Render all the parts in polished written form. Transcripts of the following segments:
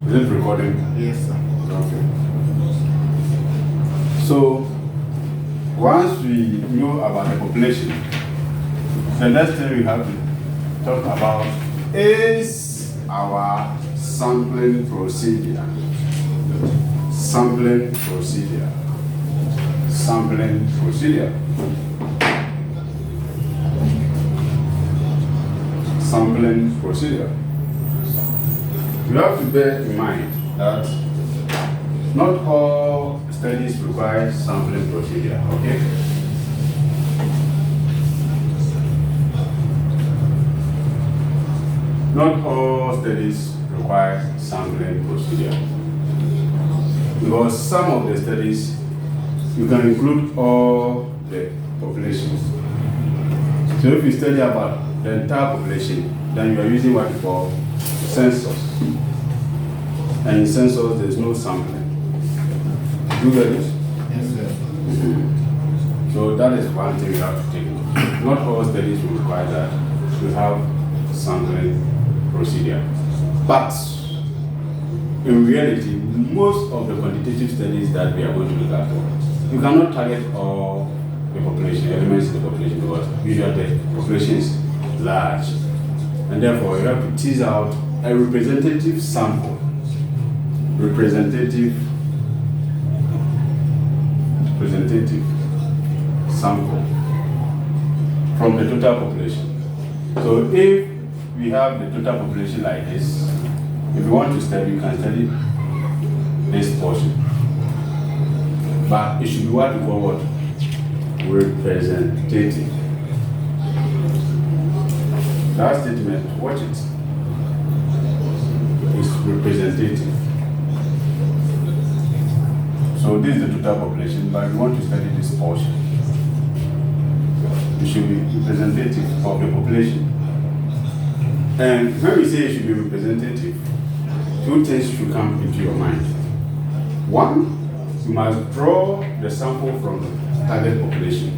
Is it recording? Yes, sir. Okay. So, once we know about the population, the next thing we have to talk about is our sampling procedure. Sampling procedure. Sampling procedure. Sampling procedure. You have to bear in mind that not all studies require sampling procedure, okay? Not all studies require sampling procedure. Because some of the studies, you can include all the populations. So if you study about the entire population, then you are using what we call census. And in census, there is no sampling. Do you get it? Yes, sir. So that is one thing you have to take note. Not all studies will require that to have sampling procedure. But in reality, most of the quantitative studies that we are going to look at, you cannot target all the population, elements in the population, because usually the population is large. And therefore, you have to tease out a representative sample. Representative sample from the total population. So if we have the total population like this, if you want to study, you can study this portion. But it should be what we call what? Representative. That statement, watch it. It's representative. So this is the total population, but we want to study this portion. It should be representative of the population. And when we say it should be representative, two things should come into your mind. One, you must draw the sample from the target population.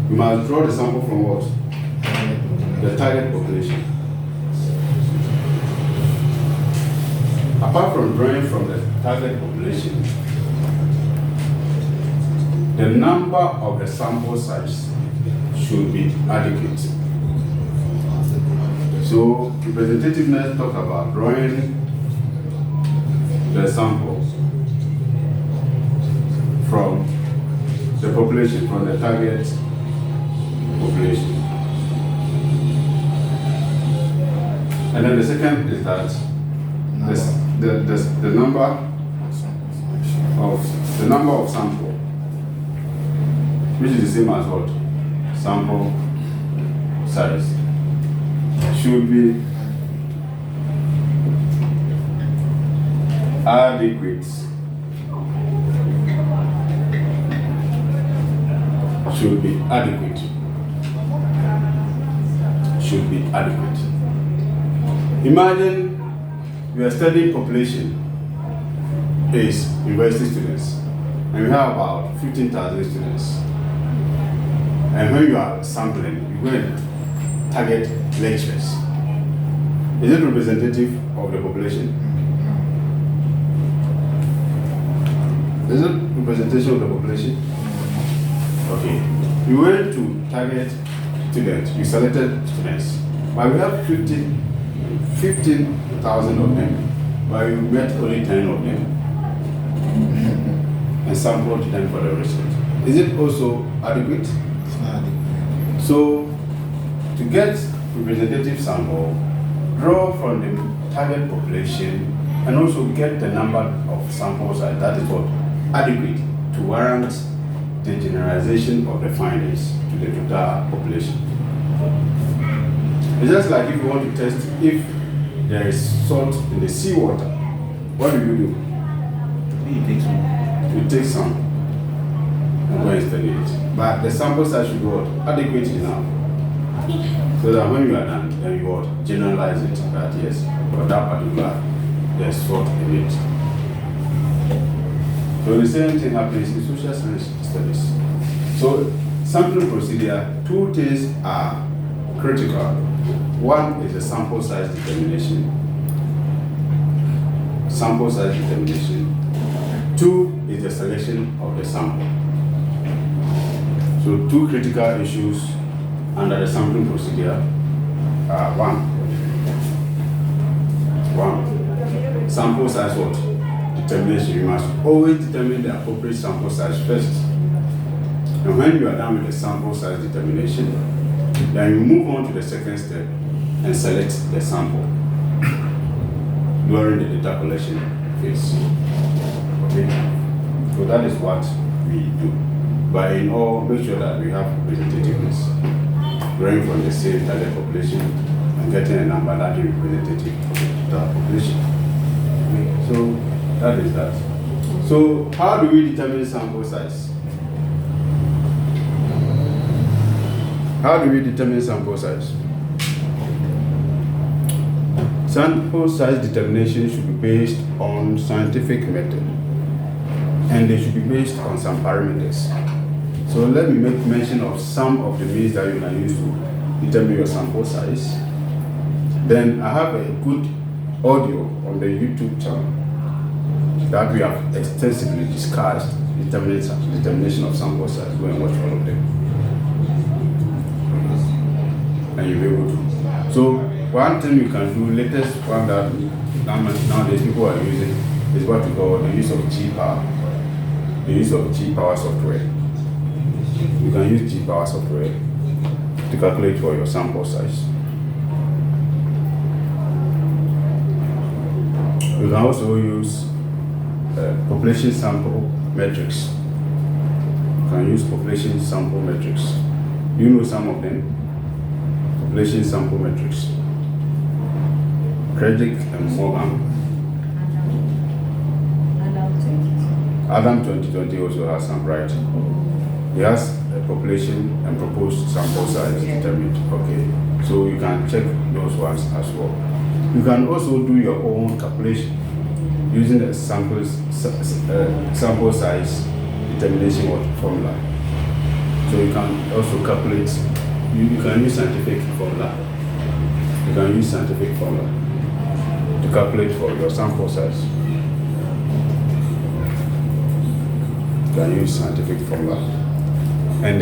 You must draw the sample from what? The target population. Apart from drawing from the target population, the number of the sample size should be adequate. So, representativeness talk about drawing the sample from the population, from the target population. And then the second is that the number of sample, which is the same as what? Sample size, should be adequate. Should be adequate. Should be adequate. Imagine we are studying population is university students, and we have about 15,000 students. And when you are sampling, you go and target lecturers. Is it representative of the population? Is it representation of the population? Okay. You went to target students, you selected students, but we have 15,000 of them, but you met only 10 of them and sampled them for the research. Is it also adequate? It's not adequate. So, to get representative sample, draw from the target population and also get the number of samples that is what? Adequate to warrant the generalization of the findings to the total population. It's just like if you want to test if there is salt in the seawater, what do? You take some. You take some and go and study it. But the sample size should be what? Adequate enough. So that when you are done, then you what? Generalize it that yes, for that particular, there's salt in it. So the same thing happens in social science studies. So sampling procedure, two things are critical. One is the sample size determination. Sample size determination. Two is the selection of the sample. So two critical issues under the sampling procedure are one, sample size what? Determination. You must always determine the appropriate sample size first. And when you are done with the sample size determination, then you move on to the second step and select the sample during the data collection phase. Okay? So that is what we do. But in all, make sure that we have representativeness, growing from the same target population and getting a number that is representative of the population. Okay? So that is that. So how do we determine sample size? How do we determine sample size? Sample size determination should be based on scientific method, and they should be based on some parameters. So let me make mention of some of the means that you can use to determine your sample size. Then I have a good audio on the YouTube channel that we have extensively discussed determination of sample size. Go and watch all of them, and you'll be able to. So one thing you can do, latest one that nowadays people are using is what we call the use of G-Power. The use of G-Power software. You can use G-Power software to calculate for your sample size. You can also use population sample metrics. You can use population sample metrics. You know some of them. Population sample metrics. Krejcik and Morgan. Adam 2020 also has some, right? He has a population and proposed sample size determined. Okay, so you can check those ones as well. You can also do your own calculation using the sample size determination formula. So you can also calculate. You can use scientific formula. You can use scientific formula to calculate for your sample size. You can use scientific formula. And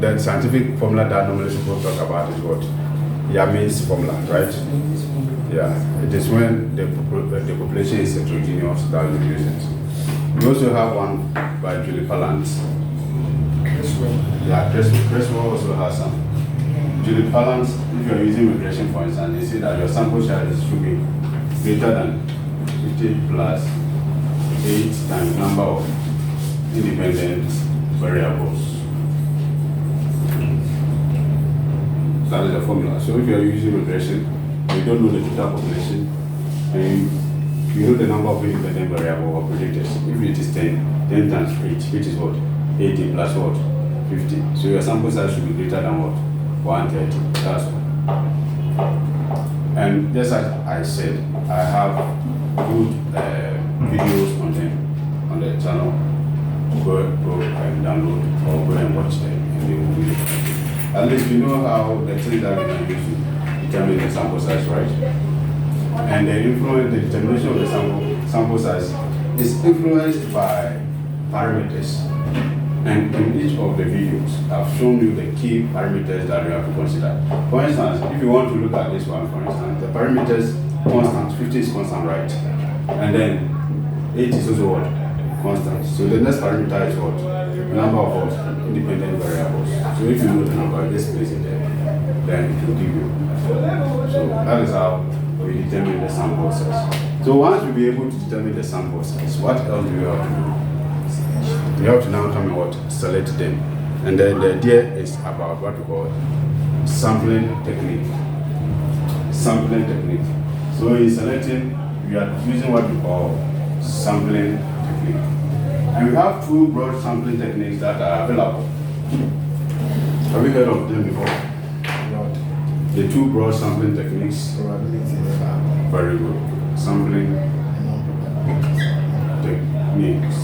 the scientific formula that normally people talk about is what? Yamin's formula, right? Yeah, it is when the population is heterogeneous that you use it. We also have one by Julie Pallant. Yeah, Creswell also has some. Julie Pallant, if you are using regression, for instance, they say that your sample size should be greater than 50 plus 8 times number of independent variables. That is the formula. So if you are using regression, you don't know the total population, and you know the number of independent variables or predictors. If it is 10 times 8, which is what? 80 plus what? 50. So your sample size should be greater than what? 130. That's all. And just as I said, I have good videos on the channel. Go and download or go and watch them, and they will be. At least you know how the things that we can use to determine the sample size, right? And the determination of the sample size is influenced by parameters. And in each of the videos, I've shown you the key parameters that you have to consider. For instance, if you want to look at this one, for instance, the parameters constant, 50 is constant, right? And then 8 is also what? Constant. So the next parameter is what? The number of what? Independent variables. So if you know the number, just place it there. Then it will give you. So that is how we determine the sample size. So once we be able to determine the sample size, what else do we have to do? You have to now come and what? Select them. And then the idea is about what we call sampling technique. Sampling technique. So in selecting, we are using what we call sampling technique. And we have two broad sampling techniques that are available. Have you heard of them before? Not The two broad sampling techniques. probability. Very good. Sampling techniques.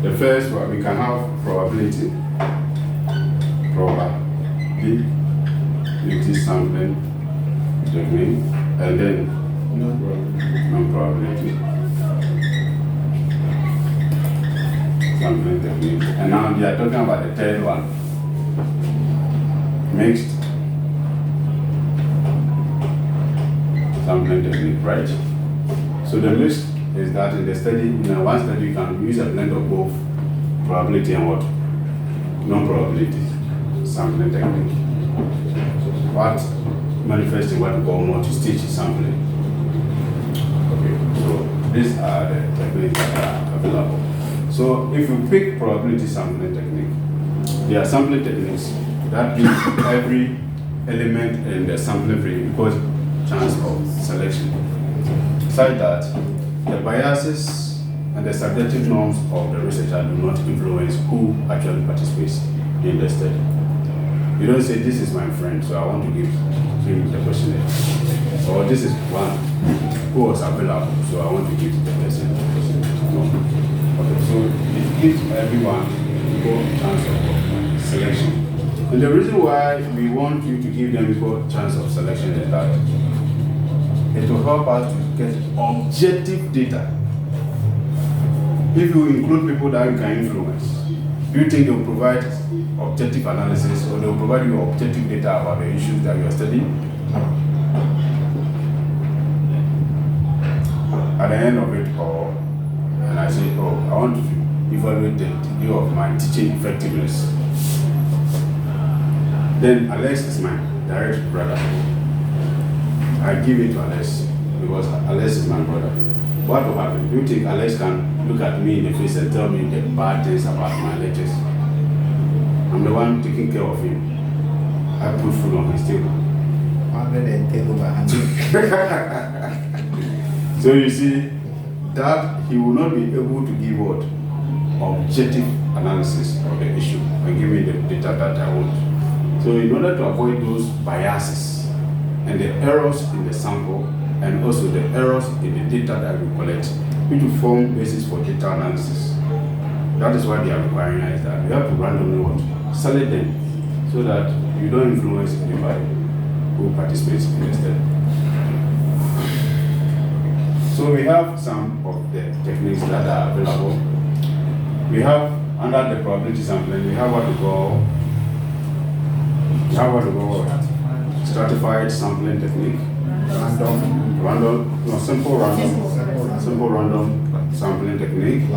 The The first one, we can have probability sampling technique, and then non-probability sampling technique. And now we are talking about the third one, mixed sampling technique, right? So the mixed is that in the study, in one study, you can use a blend of both probability and what? Non-probability sampling technique. What manifesting what we call multi-stage sampling. Okay, so these are the techniques that are available. So if you pick probability sampling technique, there are sampling techniques that give every element in the sampling frame because chance of selection. Besides that, the biases and the subjective norms of the researcher do not influence who actually participates in the study. You don't say, this is my friend, so I want to give him the questionnaire. Or this is one who was available, so I want to give the person the questionnaire. No. Okay, so it gives everyone equal chance of selection. And the reason why we want you to give them equal chance of selection is that it will help us to get objective data. If you include people that you can influence, do you think they will provide objective analysis or they will provide you objective data about the issues that you are studying? At the end of it all, and I say, oh, I want to evaluate the degree of my teaching effectiveness. Then Alex is my direct brother. I give it to Alex because Alex is my brother. What will happen? Do you think Alex can look at me in the face and tell me the bad things about my lectures? I'm the one taking care of him. I put food on his table. 100 take over 100. So you see that he will not be able to give what? Objective analysis of the issue and give me the data that I want. So in order to avoid those biases and the errors in the sample and also the errors in the data that we collect, we need to form basis for data analysis. That is what they are requiring is that we have to randomly what? Select them so that you don't influence anybody who participates in the study. So we have some of the techniques that are available. We have under the probability sampling, we have what we call stratified sampling technique. Simple random sampling technique,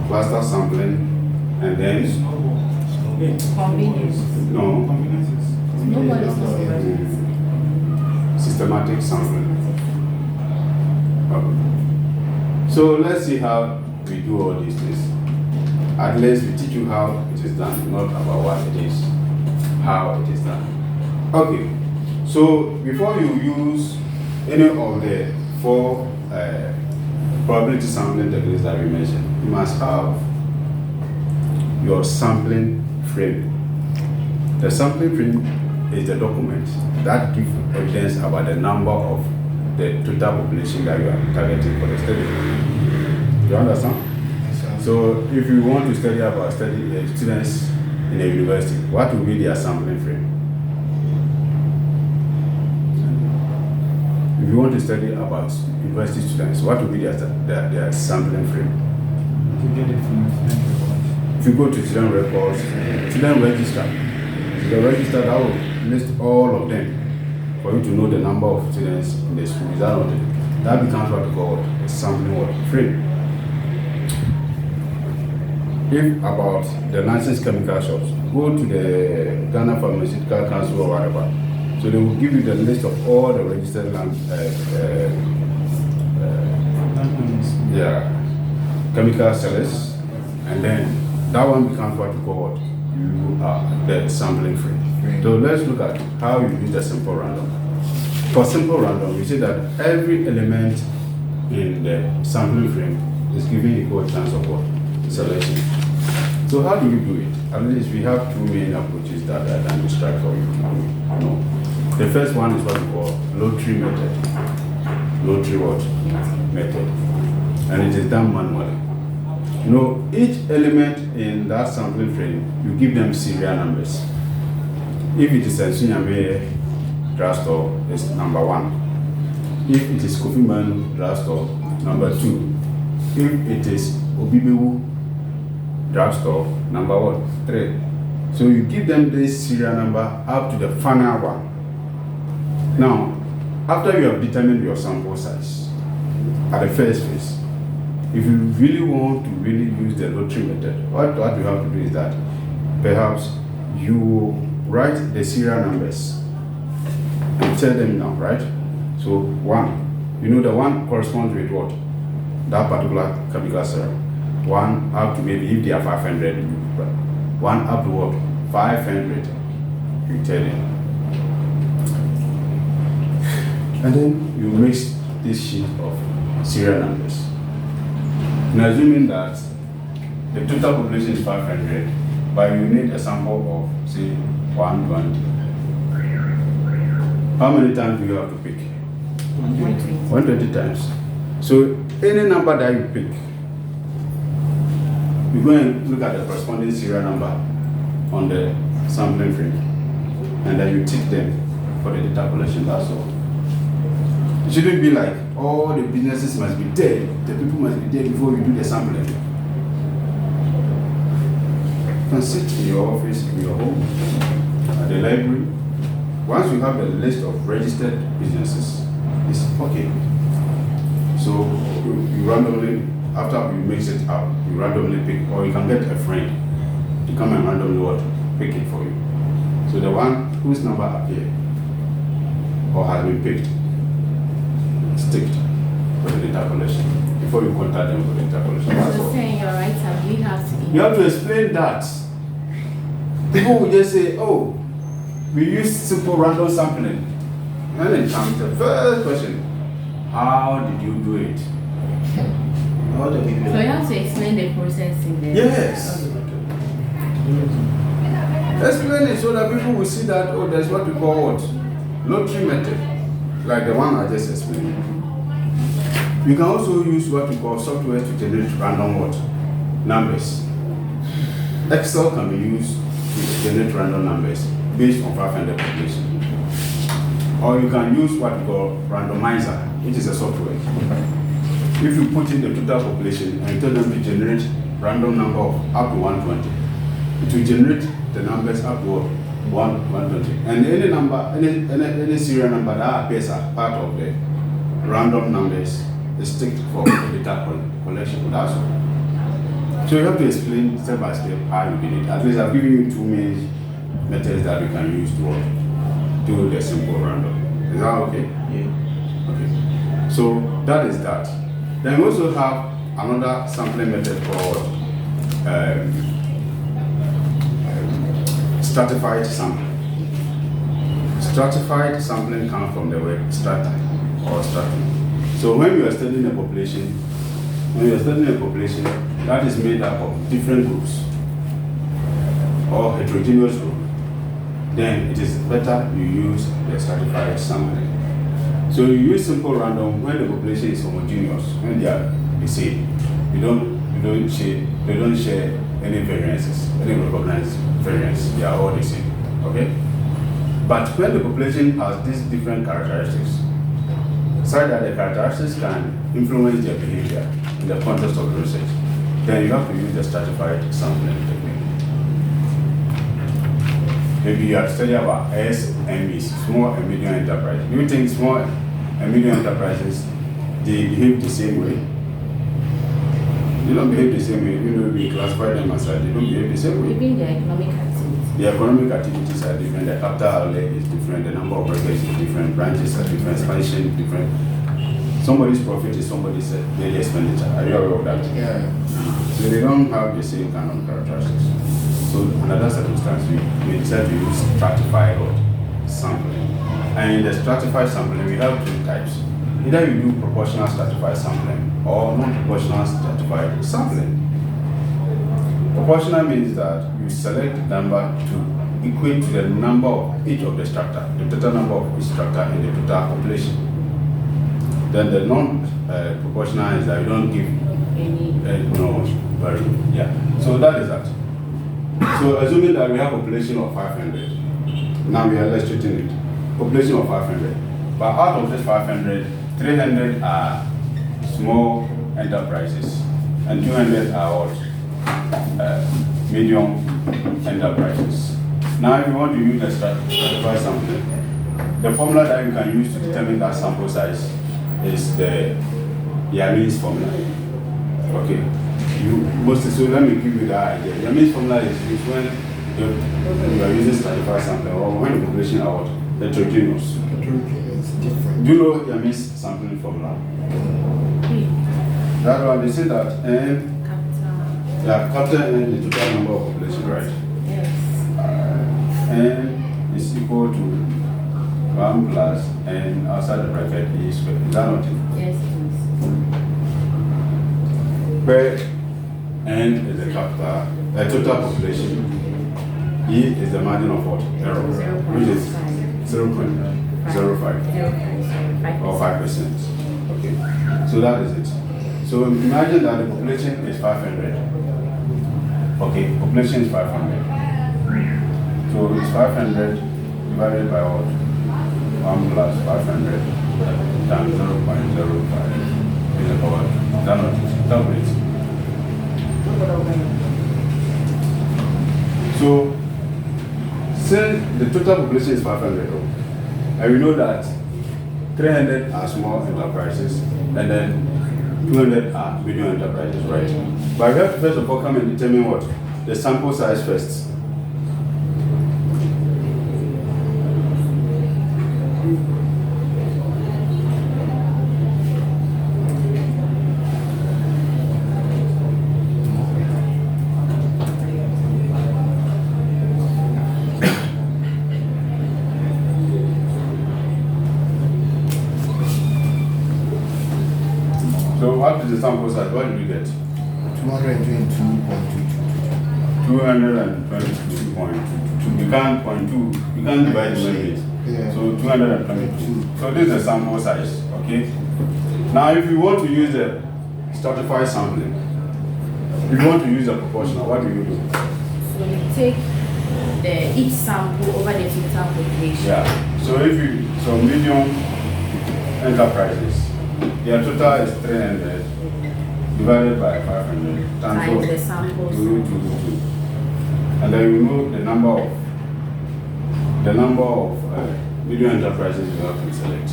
cluster sampling, and then convenience. Systematic sampling. Okay. So let's see how we do all these things. At least we teach you how it is done, not about what it is, how it is done. Okay. So before you use any of the four probability sampling techniques that we mentioned, you must have your sampling frame. The sampling frame is the document that gives evidence about the number of the total population that you are targeting for the study. Do you understand? So if you want to study about students in a university, what will be their sampling frame? If you want to study about university students, what will be their sampling frame? You get it from your friend. If you go to student records, student register, the register that will list all of them for you to know the number of students in the school. Is that not it? That becomes what we call a sampling frame. If about the licensed chemical shops, go to the Ghana Pharmaceutical Council or whatever. So they will give you the list of all the registered chemical sellers, and then that one becomes what you call what? You are the sampling frame. So let's look at how you use the simple random. For simple random, we say that every element in the sampling frame is given equal chance of what? Selection. So how do we do it? At least we have two main approaches that I can describe for you. The first one is what we call lottery method. Lottery what? Method. And it is done manually. You know, each element in that sampling frame, you give them serial numbers. If it is a Sunyame drugstore, it's number 1. If it is Kofi Man drugstore, number 2. If it is Obibewu drugstore, number 3. So you give them this serial number up to the final one. Now, after you have determined your sample size at the first phase, if you really want to really use the lottery method, what you have to do is that perhaps you will write the serial numbers and tell them now, right? So 1, you know the 1 corresponds with what? That particular chemical serum. 1 up to maybe if they are 500, 1 up to what? 500. You tell them. And then you mix this sheet of serial numbers. And assuming that the total population is 500, but you need a sample of, say, 120. How many times do you have to pick? 120 times. So any number that you pick, you go and look at the corresponding serial number on the sampling frame, and then you tick them for the data collection. That's all. It shouldn't be like all the businesses must be there, the people must be there before you do the sampling. You can sit in your office, in your home, at the library. Once you have a list of registered businesses, it's okay. So you randomly, after you mix it up, you randomly pick, or you can get a friend to come and randomly pick it for you. So the one whose number appeared or has been picked, stick for the data collection before you contact them for the data collection. That's all. Saying you're right, so we have to. You have to explain that. People will just say, "Oh, we use simple random sampling." And then comes the first question: how did you do it? All the people. So you have to explain the process in there. Yes. Explain it so that people will see that, oh, there's what we call what? Lottery method. Like the one I just explained. You can also use what we call software to generate random what? Numbers. Excel can be used to generate random numbers based on 500 population. Or you can use what we call randomizer, which is a software. If you put in the total population and you tell them to generate random number of up to 120, it will generate the numbers up to 120. And any number, any serial number that appears as part of the random numbers is ticked for the data collection. That's all. So you have to explain step by step how you did it. At least I've given you 2 main methods that you can use to do the simple random. Is that okay? Yeah. Okay. So that is that. Then we also have another sampling method called stratified sampling. Stratified sampling comes from the word strata or stratum. So when you are studying a population, that is made up of different groups or heterogeneous group, then it is better you use the stratified sampling. So you use simple random when the population is homogeneous, when they are the same. They don't share any variances, any recognized variance. They are all the same. Okay? But when the population has these different characteristics, such that the characteristics can influence their behavior in the context of the research, then you have to use the stratified sampling technique. Maybe you are studying about SMEs, small and medium enterprises. Do you think small and medium enterprises, they behave the same way? They don't behave the same way, even though we classify them as they don't behave the same way. Even their economic activity. The economic activities are different, the capital outlay is different, the number of workers is different, branches are different, expansion is different. Somebody's profit is somebody's daily expenditure. Are you aware of that? Yeah. So they don't have the same kind of characteristics. So under that circumstance, we decide to use stratified sampling. And in the stratified sampling, we have 2 types. Either you do proportional stratified sampling or non-proportional stratified sampling. Proportional means that you select number to equate to the number of each of the strata, the total number of each strata in the total population. Then the non-proportional is that you don't give Very good. Yeah. So that is that. So assuming that we have a population of 500, now we are illustrating it. Population of 500. But out of this 500, 300 are small enterprises, and 200 are what? Medium enterprises. Now, if you want to use the stratified sampling, the formula that you can use to determine that sample size is the Yamin's formula. Okay. So let me give you that idea. Yamin's formula is used when you are using stratified sampling or when the population are what? Heterogeneous. Heterogeneous, different. Do you know Yamin's sampling formula? That one, they say that capital N is the total number of population, right? Yes. N is equal to 1 plus N outside the bracket E squared. Is that not it? Yes, it Where N is the capital, the total population. E is the margin of what? Error, which is 0.05 or 5%. Okay, so that is it. So imagine that the population is 500. Okay, population is 500. So it's 500 divided by what? 1 plus 500 times 0.05 is the power. That not it. Calculate. So since the total population is 500, and we know that 300 are small enterprises, and then 200 are medium enterprises, right? But we have to first of all come and determine what? The sample size first. So what is the sample size? What did we get? 222.22. 222.22. You can't divide the limit. Yeah. So 222. So this is the sample size, okay? Now if you want to use the stratified sampling, if you want to use a proportional, what do you do? So you take each sample over the total population. Yeah. So medium enterprises, their total is 300 divided by 500 Times the sample. 2. And then you know the number of medium enterprises you have to select.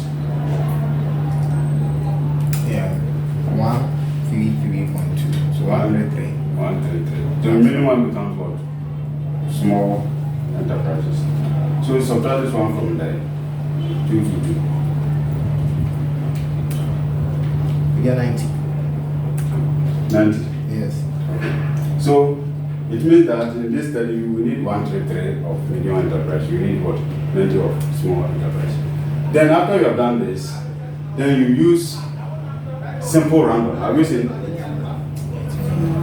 Yeah. 133.2. So 133. 133. The remaining one becomes what? Small enterprises. So subtract this one from there. 222. We get 90. 90. Yes. So it means that in this study you will need 133 of medium enterprise. You need what? 90 of small enterprise. Then after you have done this, then you use simple random. Have you seen?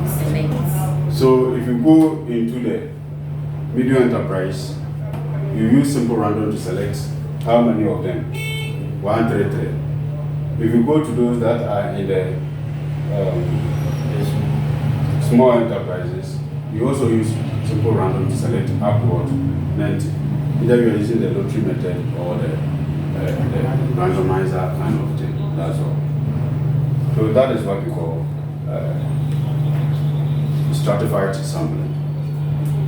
Select. So if you go into the medium enterprise, you use simple random to select how many of them? 133. If you go to those that are in the small enterprises, you also use simple random to select upward 90. Either you are using the lottery method or the randomizer kind of thing. That's all. So that is what we call stratified sampling.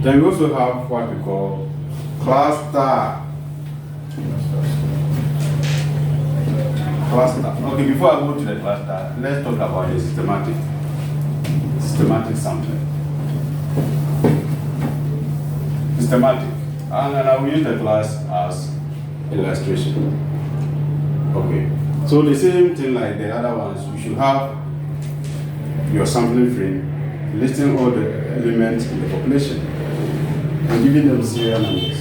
Then we also have what we call cluster. Okay, before I go to the cluster, let's talk about the systematic sampling. Systematic. And I will use the class as illustration. Okay. So the same thing like the other ones, you should have your sampling frame listing all the elements in the population and giving them serial numbers.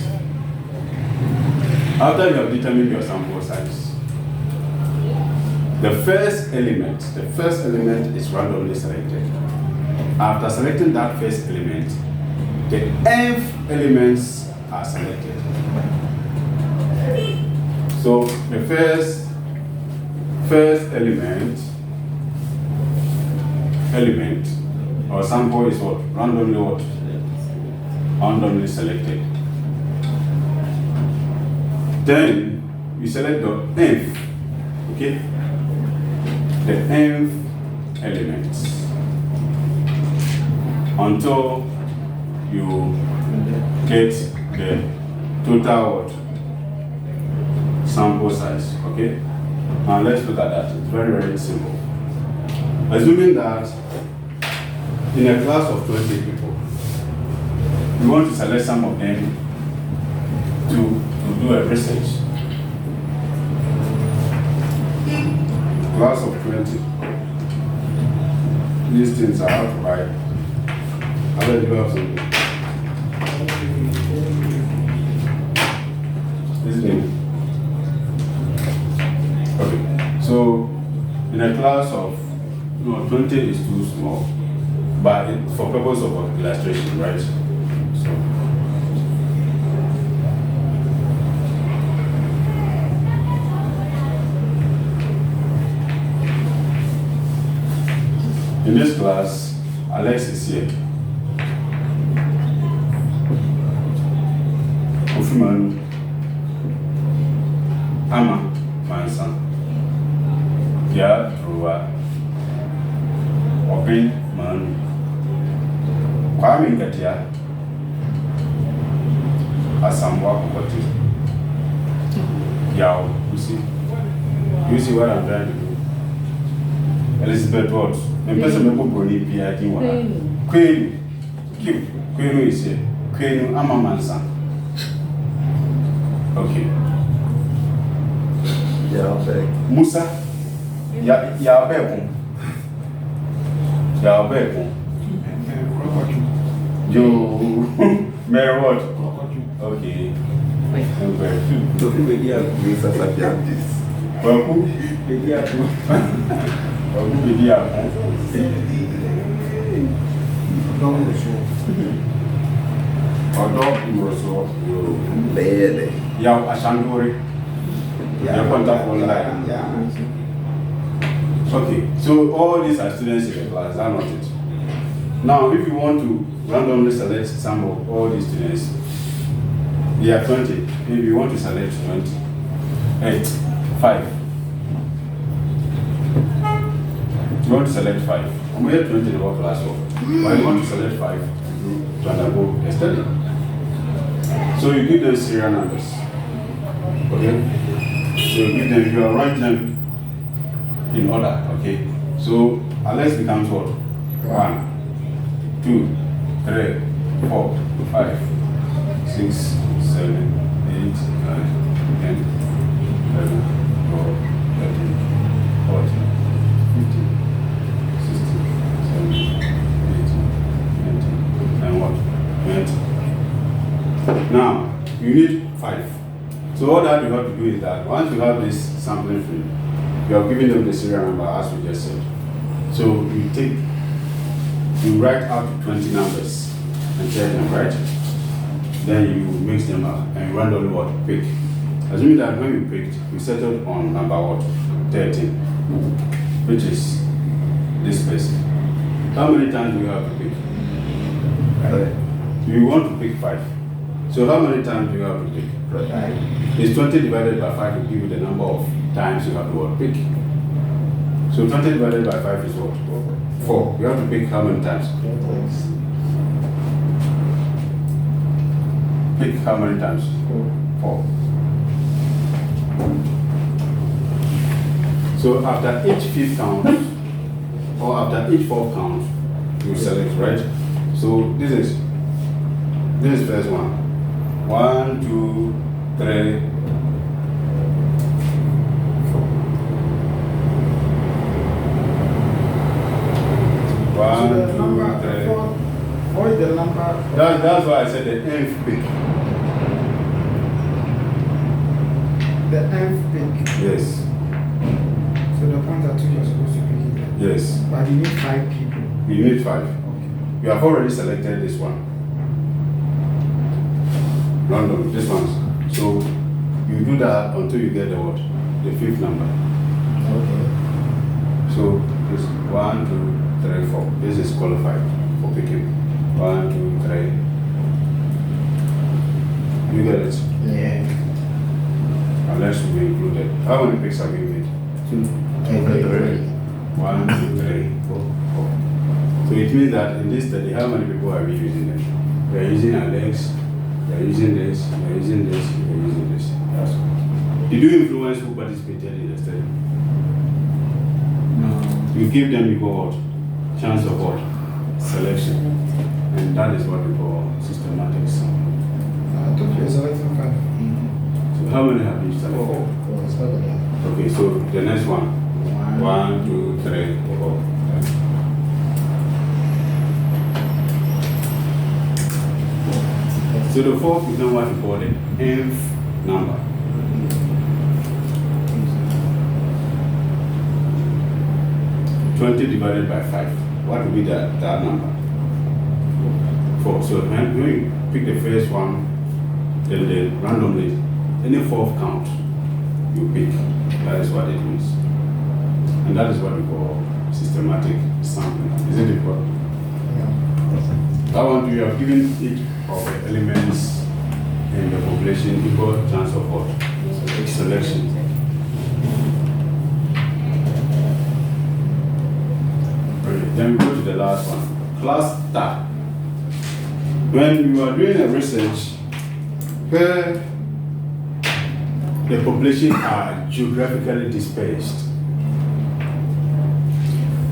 After you have determined your sample size, the first element is randomly selected. After selecting that first element, the nth elements are selected. So the first element Or sample is what? Randomly what? Randomly selected. Then you select the nth, okay? The nth element until you get the total what? Sample size, okay? Now let's look at that. It's very, very simple. Assuming that in a class of 20 people, we want to select some of them to do a research. Class of 20. These things are out right. I will do have something. This thing. Okay. So in a class of 20 is too small, but for purpose of illustration, right? So in this class, Alex is here. Ofuman, Ama, Mansan, Ya, Trua, Open, Man, Kwame Nkatia, Asamwa Kokoti, Yao, you see what I'm trying to do? Elizabeth Watts. The person who put Brony P.I.D. Queen is here. Queen Amamansa. Okay. Musa. Yabekun. Joe. Mary what? Okay. Okay, so all these are students in the class, are not it? Now, if you want to randomly select some of all these students, they are 20. Maybe you want to select 20. 5. You want to select 5. I'm here 20 in our class, but you want to select 5 to undergo a study. So you give them serial numbers. Okay? So you give them, you arrange them in order. Okay? So Alex becomes what? 1, 2, 3, 4, 5, 6, 7, 8, 9, 10, 11, 12, 13, 14, 15, 16, 17, 18, 19, and what? 20. Now, you need 5. So all that you have to do is that once you have this sampling free, you are giving them the serial number as we just said. So you write out 20 numbers and share them, right? Then you mix them up and randomly what? Pick. Assuming that when you picked, you settled on number what? 13, which is this person. How many times do you have to pick? You want to pick 5. So how many times do you have to pick? It's 20 divided by 5 will give you the number of times you have to pick. So 20 divided by 5 is what? 4. You have to pick how many times? Pick how many times? 4. So after each 5th count, or after each 4th count, you select, right? So this is first one. 1, 2, 3, 4. 1, 2, 3. What is the number? That's why I said the nth pick. The nth pick. Yes. So the point at 2 you're supposed to pick it. Yes. But you need 5 people. You need 5. Okay. You have already selected this one. Random, this one. So you do that until you get the what? The 5th number. Okay. So this 1, 2, 3, 4. This is qualified. for picking. 1, 2, 3. You get it? Yeah. Unless we included. How many picks have you made? 2. 1, 2, 3, 4. So it means that in this study, how many people are we using them? They are using our legs, they are using this, they are using this, they are using this. That's all. Did you influence who participated in the study? No. You give them equal what? Chance of what? Selection. And that is what we call systematic sampling. I took you selecting 5. So how many have you selected? 4. Okay, so the next one. 1, 2, 3, 4. So the fourth become what we call the nth number. (20 divided by 5). What will be that number? 4. So when you pick the first one, then randomly, any fourth count you pick, that is what it means. And that is what we call systematic sampling. Isn't it correct? That one, you have given each of the elements in the population equal chance of what? Selection. Okay, then we go to the last one. Cluster. When you are doing a research where the population are geographically dispersed,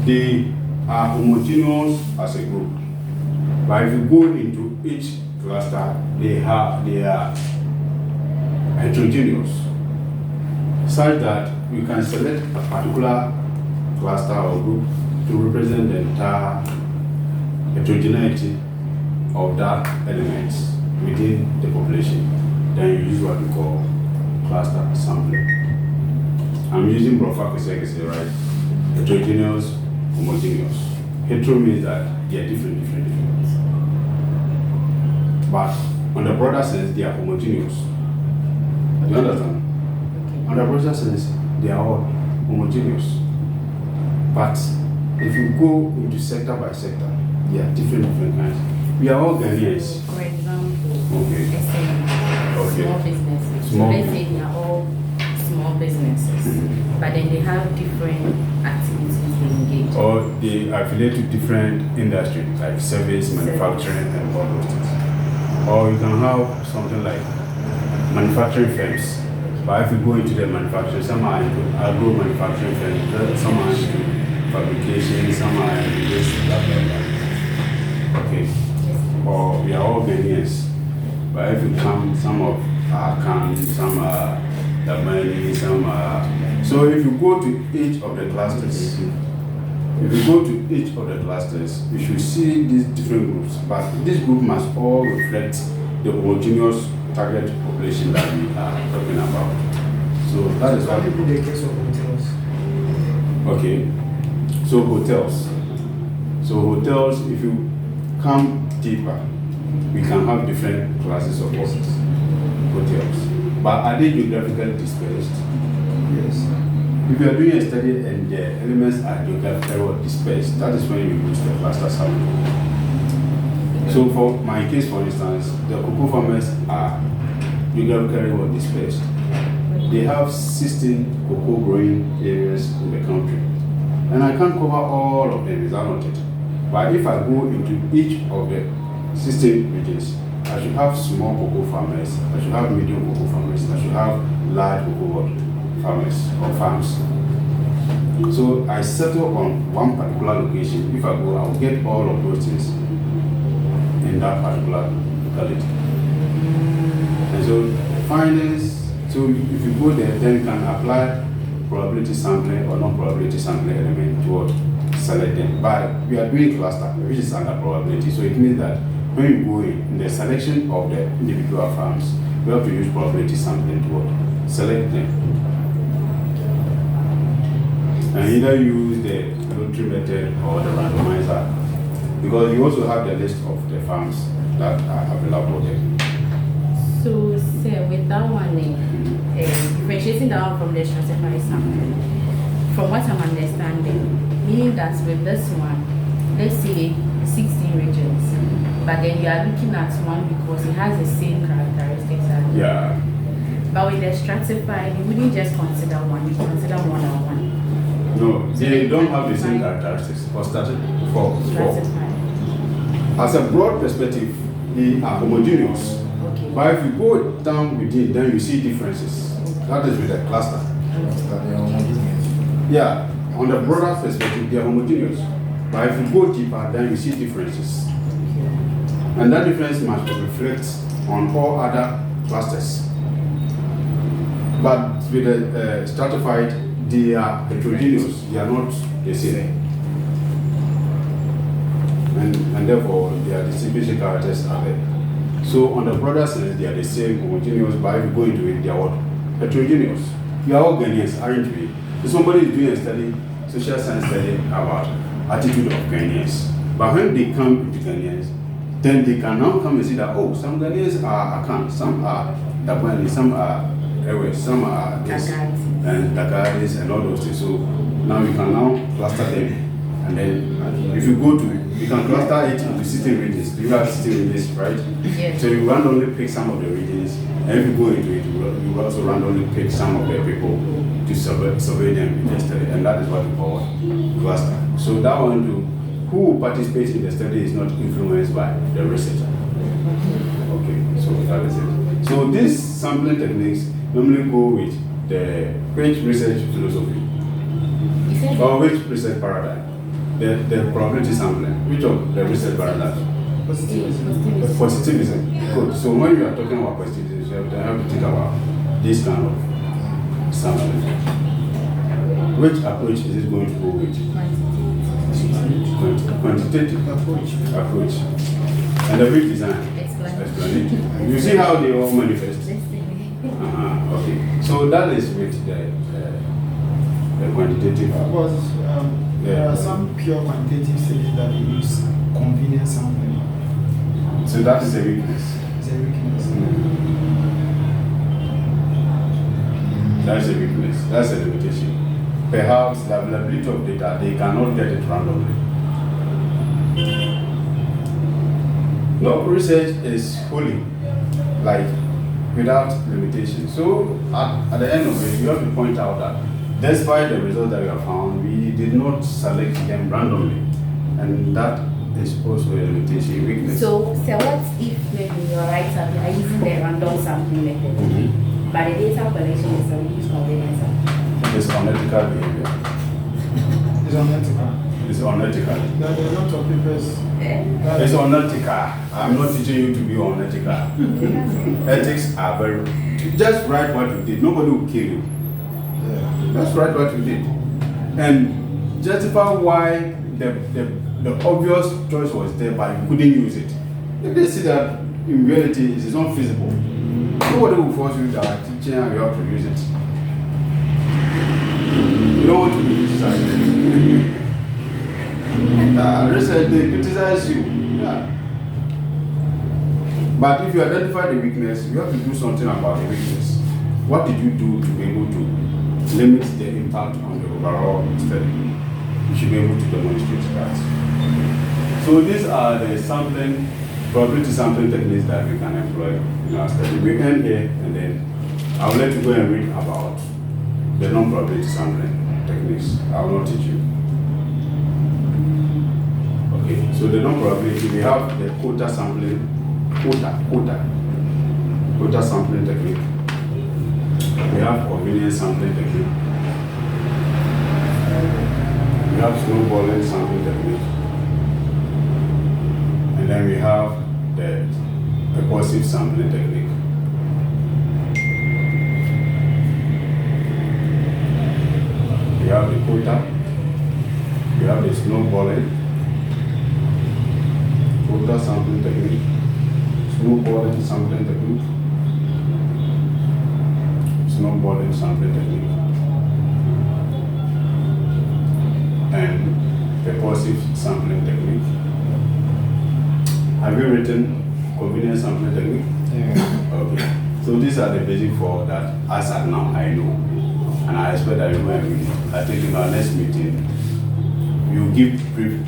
they are homogeneous as a group. But if you go into each cluster, they are heterogeneous, such that you can select a particular cluster or group to represent the entire heterogeneity of that element within the population. Then you use what we call cluster sampling. I'm using Brofa-Kosek, right? Heterogeneous, homogeneous. Hetero means that they are different. But on the broader sense, they are homogeneous. You understand? On the broader sense, they are all homogeneous. But if you go into sector by sector, they are different kinds. We are all Ghanaians. For example, Okay. small businesses. Small Let's say they are all small businesses, but then they have different activities they engage. Or they affiliate to different industries like service, manufacturing, and all those things. Or you can have something like manufacturing firms. But if you go into the manufacturing, some are into agro manufacturing firms, some are into fabrication, some are into this, blah, blah, blah. Okay. Or we are all Ghanaians. But if you come, some of our Khan, some are Damani, some are. So if you go to each of the clusters, you should see these different groups. But this group must all reflect the homogeneous target population that we are talking about. So that is what What in the case of hotels? Okay. So hotels, if you come deeper, we can have different classes of hotels. But are they geographically dispersed? Yes. If you are doing a study and the elements are geographically dispersed, that is when you use the cluster sampling. So for my case, for instance, the cocoa farmers are geographically dispersed. They have 16 cocoa growing areas in the country. And I can't cover all of them, is that not it? But if I go into each of the 16 regions, I should have small cocoa farmers, I should have medium cocoa farmers, I should have large cocoa farmers or farms. So I settle on one particular location. If I go, I'll get all of those things in that particular locality. And so findings, so if you go there, then you can apply probability sampling or non-probability sampling element to what? Select them. But we are doing cluster, which is under probability. So it means that when you go in the selection of the individual farms, we have to use probability sampling to what? Select them. And either use the lottery method or the randomizer, because you also have the list of the farms that are available there. So, sir, with that one, differentiating that one from the stratified sampling, from what I'm understanding, meaning that with this one, let's say 16 regions. But then you are looking at one because it has the same characteristics as Yeah. But with the stratified, you wouldn't just consider one, you consider more than one. No, they don't have the same characteristics. For started for Stratified. as a broad perspective, they are homogeneous. Okay. But if you go down within, then you see differences. That is with the cluster. Yeah, on the broader perspective, they are homogeneous. But if you go deeper, then you see differences. And that difference must reflect on all other clusters. But with the stratified, they are heterogeneous. They are not the same. And therefore, their distinguishing characters are there. So on the broader sense, they are the same, homogeneous, but if you go into it, they are what? Heterogeneous. You are all Ghanaians, aren't we? If somebody is doing a study, social science study about attitude of Ghanaians, but when they come into Ghanaians, then they can now come and see that, oh, some Ghanaians are Akan, some are Dabani, some are Ewe, some are this, and Dakaris, and all those things. So now you can now cluster them. And then if you go to, you can cluster it into sitting regions. You have sitting regions, right? Yes. So you randomly pick some of the regions, and if you go into it, you will also randomly pick some of the people to survey them in the study, and that is what we call cluster. So that one too, who participates in the study is not influenced by the researcher. Okay, so that is it. So these sampling techniques normally go with the which research philosophy or which research paradigm? The probability sampling. Which of the research paradigms? Positivism. Good. So when you are talking about positivism, you have to think about this kind of sampling. Which approach is it going to go with? Quantitative approach. And the big design. Explanatory. You see how they all manifest? Okay. So that is with the quantitative. There are some pure quantitative studies that use convenience sampling. So that is a weakness. It's a weakness. That's a weakness. That's a limitation. Perhaps the availability of data, they cannot get it randomly. No research is fully, like, without limitation. So at the end of it, you have to point out that despite the results that we have found, we did not select them randomly. And that is also a limitation, weakness. So what if maybe your right side are using the random sampling method, but the data collection is use convenience sampling? It's unethical behavior. It's unethical. It's unethical. There are a lot of papers. It's unethical. I'm not teaching you to be unethical. Ethics are very. Just write what you did. Nobody will kill you. Just write what you did. And justify why the obvious choice was there, but you couldn't use it. If they see that in reality it is not feasible, nobody will force you to teaching and you have to use it. You don't want to be criticized. Research, they criticize you. Yeah. But if you identify the weakness, you have to do something about the weakness. What did you do to be able to limit the impact on the overall study? You should be able to demonstrate that. So these are the sampling, probability sampling techniques that we can employ in our study. We end here, and then I will let you go and read about the non-probability sampling techniques. I will not teach you. Okay, so the non-probability, we have the quota sampling, quota sampling technique. We have convenience sampling technique. We have snowballing sampling technique. And then we have the purposive sampling technique. We have the quota. We have the snowballing. Quota sampling technique. Snowballing sampling technique. Snowballing sampling technique. And purposive sampling technique. Have you written convenience sampling technique? Yeah. Okay. So these are the basic four that as at now I know. And I expect that you will read it. I think in our next meeting, you give brief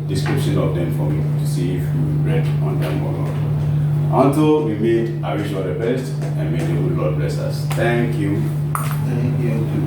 description of them for me to see if you read on them or not. Until we meet, I wish you all the best and may the good Lord bless us. Thank you. Thank you.